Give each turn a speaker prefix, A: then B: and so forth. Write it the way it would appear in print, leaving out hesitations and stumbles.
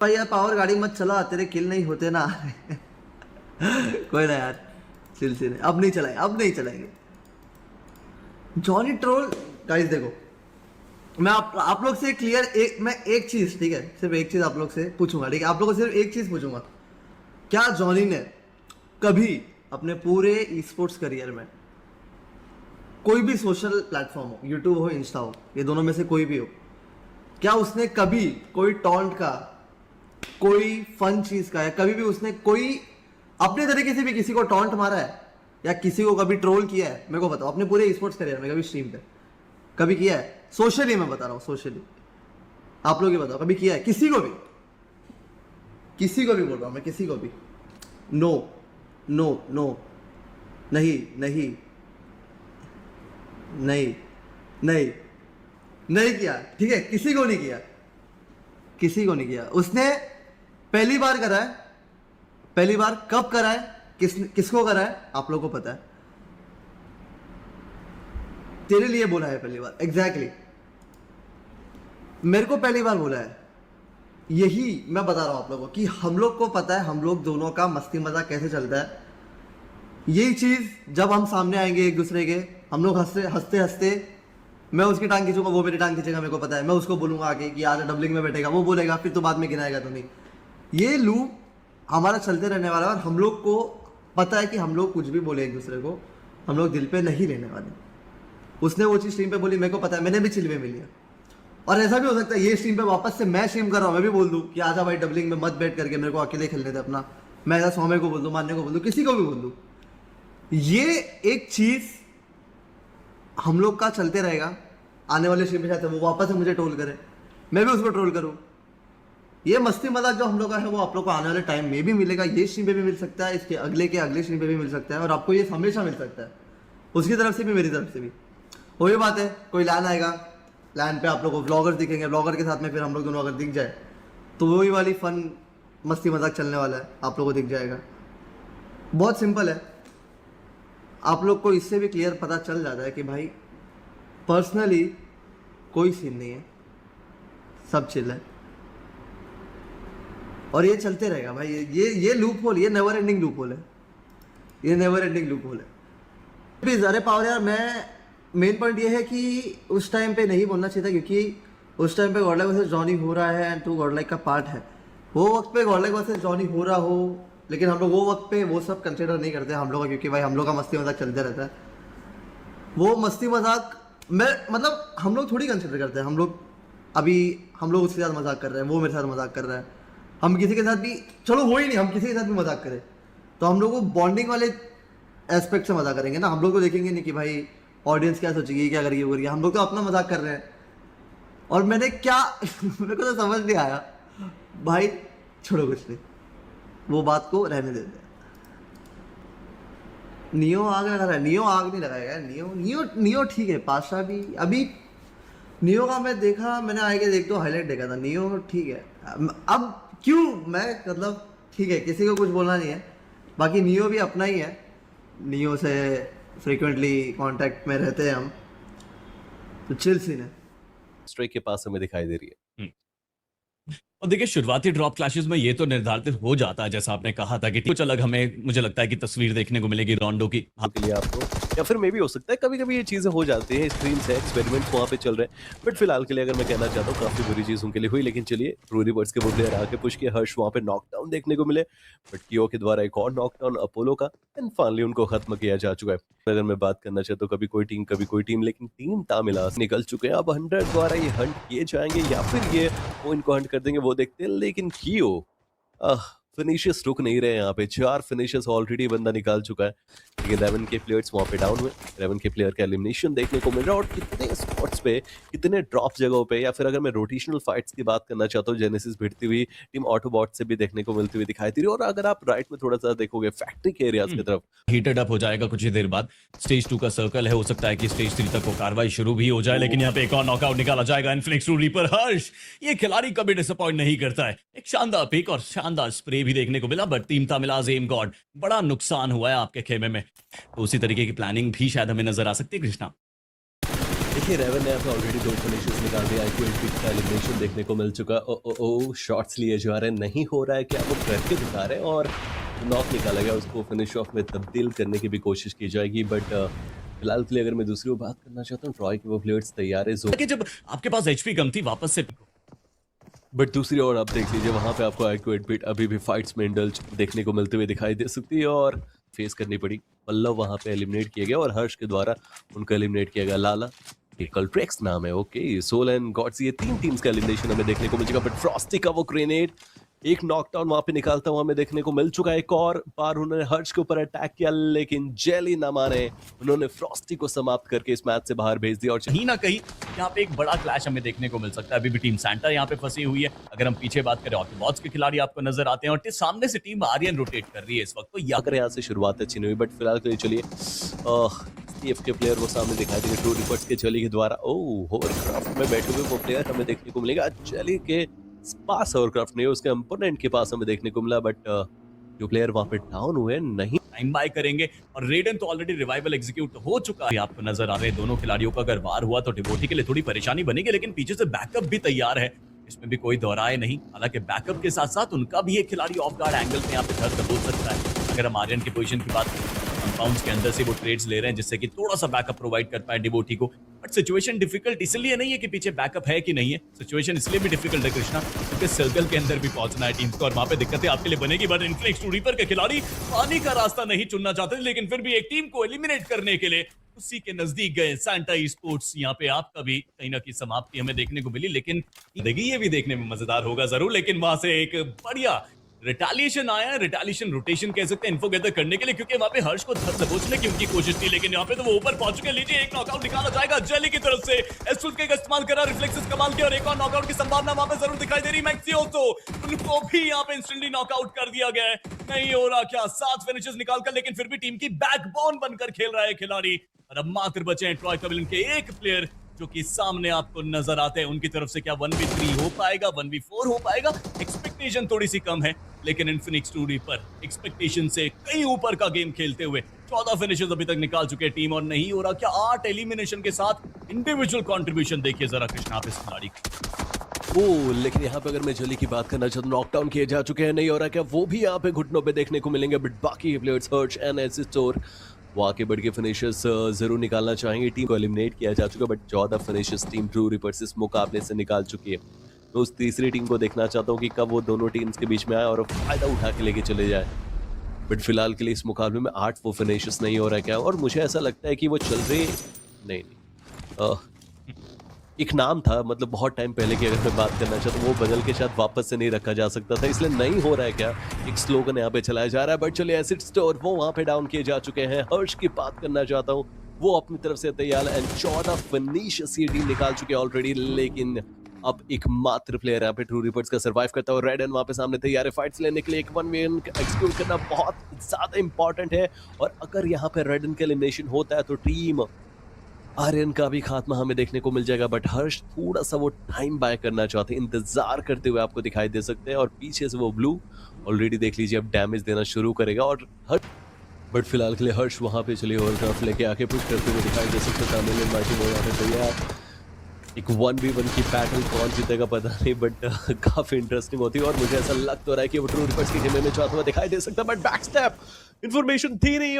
A: भाई यार पावर गाड़ी मत चला, तेरे किल नहीं होते ना। कोई ना यार, सिलसिले अब नहीं चलाएंगे, अब नहीं चलाएंगे। जॉनी ट्रोल गाइस देखो, मैं आप लोग से क्लियर मैं एक चीज, ठीक है, सिर्फ एक चीज आप लोग से पूछूंगा, ठीक है, आप लोगों से सिर्फ एक चीज पूछूंगा। क्या जॉनी ने कभी अपने पूरे ई स्पोर्ट्स करियर में कोई भी सोशल प्लेटफॉर्म हो, यूट्यूब हो, इंस्टा हो, ये दोनों में से कोई भी हो, क्या उसने कभी कोई टॉन्ट का, कोई फन चीज का, या कभी भी उसने कोई अपने तरीके से भी किसी को टॉन्ट मारा है या किसी को कभी ट्रोल किया है? मेरे को बताओ, अपने पूरे स्पोर्ट्स करियर में कभी स्ट्रीम पे कभी किया है? सोशली मैं बता रहा हूँ, सोशली आप लोग ही बताओ, कभी किया है किसी को भी? किसी को भी बोल रहा हूँ मैं, किसी को भी। नो नो नो, नहीं नहीं नहीं नहीं नहीं किया, ठीक है, किसी को नहीं किया, किसी को नहीं किया। उसने पहली बार करा है, पहली बार कब करा है, किसको करा है, आप लोगों को पता है। तेरे लिए बोला है पहली बार, एग्जैक्टली मेरे को पहली बार बोला है। यही मैं बता रहा हूं आप लोगों को कि हम लोग को पता है हम लोग दोनों का मस्ती मजाक कैसे चलता है। यही चीज जब हम सामने आएंगे एक दूसरे के, हम लोग हंसते हंसते हंसते, मैं उसकी टांग खींचूंगा, वो मेरी टांग खींचेगा, मेरे को पता है। मैं उसको बोलूंगा आगे कि आज डबलिंग में बैठेगा, वो बोलेगा, फिर तो बाद में गिनाएगा तो नहीं। ये लूप हमारा चलते रहने वाला है, और हम लोग को पता है कि हम लोग कुछ भी बोले एक दूसरे को, हम लोग दिल पे नहीं लेने वाले। उसने वो चीज स्ट्रीम पे बोली, मेरे को पता है, मैंने भी चिल्वे में लिया। और ऐसा भी हो सकता है ये स्ट्रीम पे वापस से मैं स्ट्रीम कर रहा हूँ, मैं भी बोल दूं कि आजा भाई डबलिंग में मत बैठ करके, मेरे को अकेले खेलने दे अपना। मैं ऐसा सौम्य को बोल दूं, मानने को बोल दूं, किसी को भी बोल दूं। ये एक चीज हम लोग का चलते रहेगा। आने वाले स्ट्रीम पे चाहते वो वापस से मुझे ट्रोल करे, मैं भी उसको ट्रोल करूँ। ये मस्ती मजाक जो हम लोग का है वो आप लोग को आने वाले टाइम में भी मिलेगा। ये स्ट्रीम पे भी मिल सकता है, इसके अगले के अगले स्ट्रीम पे भी मिल सकता है, और आपको ये हमेशा मिल सकता है, उसकी तरफ से भी मेरी तरफ से भी। वही बात है, कोई लैन आएगा, लैन पे आप लोग को व्लॉगर दिखेंगे, व्लॉगर के साथ में फिर हम लोग दोनों अगर दिख जाए तो वही वाली फन मस्ती मजाक चलने वाला है, आप लोगों को दिख जाएगा। बहुत सिंपल है, आप लोग को इससे भी क्लियर पता चल जाता है कि भाई पर्सनली कोई सीन नहीं है, सब चिल है, और ये चलते रहेगा भाई। ये लूप होल, ये नेवर एंडिंग लूप होल है, ये नेवर एंडिंग लूप होल है। प्लीज अरे पावर यार, मैं मेन पॉइंट ये है कि उस टाइम पे नहीं बोलना चाहिए था, क्योंकि उस टाइम पे गॉडलाइक वर्सेस जॉनी हो रहा है एंड तू गॉडलाइक का पार्ट है। वो वक्त पे गॉडलाइक वर्सेस जॉनी हो रहा हो, लेकिन हम लोग वो वक्त पे वो सब कंसिडर नहीं करते हम लोग का, क्योंकि भाई हम लोग का मस्ती मजाक चलते रहता है। वो मस्ती मजाक मैं मतलब हम लोग थोड़ी कंसिडर करते हैं। हम लोग अभी हम लोग उसके साथ मजाक कर रहे हैं, वो मेरे साथ मजाक कर रहा है, हम किसी के साथ भी, चलो हो ही नहीं, हम किसी के साथ भी मजाक करें तो हम लोग वो बॉन्डिंग वाले एस्पेक्ट से मजाक करेंगे ना। हम लोग तो देखेंगे नहीं कि भाई ऑडियंस क्या सोचेगी, क्या करेगी, वो करेगी। हम लोग तो अपना मजाक कर रहे हैं। और मैंने क्या मेरे को तो समझ नहीं आया भाई, छोड़ो कुछ नहीं, वो बात को रहने देते हैं। नियो आग लगा रहा है, नियो आग नहीं लगाएगा, नियो नियो नियो ठीक है। पाशा भी अभी नियो का मैं देखा, मैंने आगे देख तो हाईलाइट देखा था, नियो ठीक है। अब क्यों मैं मतलब ठीक है, किसी को कुछ बोलना नहीं है, बाकी नियो भी अपना ही है, नियो से फ्रिक्वेंटली कांटेक्ट में रहते हैं हम, तो चिल सीन है।
B: स्ट्राइक के पास हमें दिखाई दे रही है।
C: और देखिए शुरुआती ड्रॉप क्लैशेस में ये तो निर्धारित हो जाता है, जैसा आपने कहा था कि कुछ अलग हमें मुझे लगता है कि तस्वीर देखने को मिलेगी रोंडो की।
B: के लिए आपको, या फिर मे भी हो सकता है कभी कभी ये चीजें हो जाती है, स्क्रीन से एक्सपेरिमेंट्स वहाँ पे चल रहे हैं। बट फिलहाल के लिए अगर मैं कहना चाहता हूँ काफी बुरी चीज उनके लिए हुई, लेकिन चलिए रूरी बर्ड्स के वो प्लेयर आके पुश किए, हर्ष वहाँ पे नॉकडाउन देखने को मिले, बट कियो के द्वारा एक और नॉकडाउन अपोलो का, एंड फाइनली उनको खत्म किया जा चुका है। अगर मैं बात करना चाहता हूँ कभी कोई टीम, लेकिन टीम तामिलास निकल चुके हैं। अब 100 द्वारा ये हंट किए जाएंगे या फिर ये पॉइंट को हंट कर देंगे, वो देखते हैं। लेकिन कियो फिनिशर्स रुक नहीं रहे यहाँ पे, 4 फिनिशर्स ऑलरेडी बंदा निकाल चुका है, लेकिन 11 के प्लेयर्स वहाँ पे डाउन हुए। 11 के प्लेयर का एलिमिनेशन देखने को मिल रहा है, और कितने स्पॉट्स पे, कितने ड्रॉप जगहों पे, या फिर अगर मैं रोटेशनल फाइट्स की बात करना चाहता हूँ, जेनेसिस भिड़ती हुई टीम ऑटोबॉट से भी देखने को मिलती हुई दिखाई दे रही है। और अगर आप राइट में थोड़ा सा देखोगे फैक्ट्री के एरियाज की तरफ,
C: हीटेड अप हो जाएगा कुछ ही देर बाद। स्टेज 2 का सर्कल है, हो सकता है कि स्टेज 3 तक वो कार्रवाई शुरू भी हो जाए, लेकिन यहाँ पे एक और नॉकआउट निकाला जाएगा इन्फिनिक्स रूरी पर। हर्ष ये खिलाड़ी कभी डिसअपॉइंट नहीं करता है, एक शानदार पिक और शानदार स्प्रे भी देखने को मिला, बट टीम तामिलास एम गॉड बड़ा नुकसान हुआ है आपके खेमे में, तो उसी तरीके की प्लानिंग भी शायद हमें नजर आ सकती है कृष्णा।
B: देखिए रेवन ने ऑलरेडी 2 फिनिशेस निकाल दिए। IQ 8 का एलिमिनेशन देखने को मिल चुका। ओ शॉट्स लिए जा रहे हैं, नहीं हो रहा है क्या वो करके दिखा रहे हैं और नॉक निकाला गया, उसको फिनिश ऑफ में तब्दील करने की भी कोशिश की जाएगी। बट फिलहाल के लिए अगर मैं दूसरी बात करना चाहता हूँ, ट्रॉय के वो प्लेयर्स तैयार है
C: कि जब आपके पास एचपी कम थी वापस से
B: बट दूसरी ओर आप देख लीजिए वहां पे आपको IQ 8 बिट अभी भी फाइट्स में इंडल्ज देखने को मिलते हुए दिखाई दे सकती है और फेस करनी पड़ी। पल्लव वहां पे एलिमिनेट किया गया और हर्ष के द्वारा उनको एलिमिनेट किया गया। लाला कल्ट्रेक्स नाम है, ओके। सोल एंड गॉड्स, ये 3 टीम्स का एलिमिनेशन हमें देखने को मिल चुका। बट फ्रॉस्टी का वो ग्रेनेड एक नॉकडाउन वहां पे निकालता हुआ हमें देखने को मिल चुका है। एक और बार उन्होंने हर्ष के ऊपर अटैक किया लेकिन जेली ना माने, उन्होंने फ्रॉस्टी को समाप्त करके इस मैच से बाहर भेज दिया। और
C: कहीं ना कहीं यहाँ पे एक बड़ा क्लैश हमें देखने को मिल सकता है। अभी भी टीम सैंटा यहाँ पे फंसी हुई है। अगर हम पीछे बात करें ऑक्टोबॉट्स के खिलाड़ी आपको नजर आते हैं और सामने से टीम आर्यन रोटेट कर रही है इस वक्त। तो
B: अगर यहाँ से शुरुआत अच्छी नहीं हुई बट फिलहाल के लिए चलिए CF के प्लेयर वो सामने दिखाई देंगे ट्रू रिपर्ट्स के जेली के द्वारा। होवरक्राफ्ट में बैठे हुए वो प्लेयर हमें देखने को मिलेगा। जेली के पास होवरक्राफ्ट नहीं, उसके अपोनेंट के पास हमें देखने को मिला। बट जो प्लेयर वहां पे डाउन हुए नहीं
C: टाइम बाय करेंगे और रेडन तो ऑलरेडी रिवाइवल एग्जीक्यूट हो चुका है। आपको नजर आ रहे हैं दोनों खिलाड़ियों का अगर वार हुआ तो डिवोटी के लिए थोड़ी परेशानी बनेगी, लेकिन पीछे से बैकअप भी तैयार है, इसमें भी कोई दोहराए नहीं। हालांकि बैकअप के साथ साथ उनका भी एक खिलाड़ी ऑफ गार्ड एंगल में यहाँ पे धर दबोच सकता है। अगर हम आर्यन की पोजीशन की बात करें, कंपाउंड्स के अंदर से वो ट्रेड्स ले रहे हैं जिससे कि थोड़ा सा बैकअप प्रोवाइड कर पाए डिवोटी को। बट सिचुएशन डिफिकल्ट इसलिए नहीं है कि पीछे बैकअप है कि नहीं है, सिचुएशन इसलिए भी डिफिकल्ट है कृष्णा क्योंकि सर्कल के अंदर भी पहुंचना है टीम्स को और वहां पे दिक्कतें आपके लिए बनेगी। बट इन्फिनिक्स टू रीपर के खिलाड़ी पानी का रास्ता नहीं चुनना चाहते, लेकिन फिर भी एक टीम को एलिमिनेट करने के लिए उसी के नजदीक गए। सैंटा ई स्पोर्ट्स यहाँ पे आपका भी कहीं ना कहीं समाप्ति हमें देखने को मिली, लेकिन देखिए ये भी देखने में मजेदार होगा जरूर। लेकिन वहां से एक बढ़िया रिटालिएशन आया है, रिटालिएशन रोटेशन कह सकते हैं इन्फो गैदर करने के लिए, क्योंकि वहां पे हर्ष को धर दबोचने की उनकी कोशिश थी, लेकिन यहाँ पे तो वो ऊपर पहुंच चुके। लीजिए एक नॉकआउट निकाला जाएगा जेली की तरफ से। एस्ट्रोस का इस्तेमाल करा, रिफ्लेक्सेस कमाल किया और एक और नॉकआउट की संभावना वहां पे जरूर दिखाई दे रही। मैक्सियो तो उनको भी यहाँ पे इंस्टेंटली नॉकआउट कर दिया गया है। नहीं हो रहा क्या 7 फिनिशेस निकालकर, लेकिन फिर भी टीम की बैकबोन बनकर खेल रहा है खिलाड़ी। और अब मात्र बचे हैं ट्रॉय कविलन के एक प्लेयर जो कि सामने आपको नजर आते हैं। उनकी तरफ से क्या 1v3 हो पाएगा, 1v4 हो पाएगा, एक्सपेक्टेशन थोड़ी सी कम है, लेकिन इन्फिनिक्स टू रीपर एक्सपेक्टेशन से कहीं ऊपर का गेम खेलते हुए 14 फिनिशेस अभी तक निकाल चुके हैं टीम। और नहीं हो रहा क्या 8 एलिमिनेशन के साथ इंडिविजुअल कंट्रीब्यूशन देखिए जरा कृष्णा आप इस खिलाड़ी
B: लेकिन यहाँ पे अगर मैं जेली की बात करना चाहता हूँ, नॉकडाउन किए जा चुके हैं, नहीं हो रहा क्या वो भी यहाँ पे घुटनों पे देखने को मिलेंगे। बट बाकी प्लेयर्स हर्ष एंड एसिस्टोर वो आगे बढ़ के फिनिशेस जरूर निकालना चाहेंगे। टीम को एलिमिनेट किया जा चुका है but 14 finishes team true reapers इस मुकाबले से निकाल चुकी है। मैं उस तीसरी टीम को देखना चाहता हूँ कि कब वो दोनों टीम्स के बीच में आए और फायदा उठा के लेके चले जाए। बट फिलहाल के लिए इस मुकाबले में 8 वो फिनिशेस नहीं हो रहा है क्या, और मुझे ऐसा लगता है कि वो चल रहे नहीं एक नाम था, मतलब बहुत टाइम पहले की अगर मैं बात करना चाहता हूँ, वो बदल के शायद वापस से नहीं रखा जा सकता था, इसलिए नहीं हो रहा है क्या एक स्लोगन यहाँ पे चलाया जा रहा है। बट चलिए एसिड स्टोर वो वहां पे डाउन किए जा चुके हैं। हर्ष की बात करना चाहता हूँ, वो अपनी तरफ से तैयार है एंड 14 फिनिशेस ये टीम निकाल चुके हैं ऑलरेडी। लेकिन अब एक मात्र प्लेयर यहाँ पे ट्रू रिपर्ट्स का सर्वाइव करता है। रेड एंड वहां पे सामने तैयार है फाइट्स लेने के लिए। एक 1v1 एक्सिक्यूट करना बहुत ज्यादा इंपॉर्टेंट है, और अगर यहाँ पे रेड एंड का एलिमिनेशन होता है तो टीम आर्यन का भी खात्मा हमें देखने को मिल जाएगा। बट हर्ष थोड़ा सा वो टाइम बाय करना चाहते हैं, इंतजार करते हुए आपको दिखाई दे सकते हैं। और पीछे से वो ब्लू ऑलरेडी देख लीजिए अब डैमेज देना शुरू करेगा। और बट फिलहाल के लिए हर्ष वहां पे चलिए और लेके आके पुश करते हुए दिखाई दे सकते हैं। तामिल मार्टिन वो यहाँ पे तैयार। एक 1v1 की बैटल कौन जीतेगा पता नहीं, बट काफी इंटरेस्टिंग होती है। और मुझे ऐसा लग तो रहा है कि वो ट्रू रिपर्स की टीम में चाहता हुआ दिखाई दे सकता है, बट बैक स्टेप इन्फॉर्मेशन थी नहीं।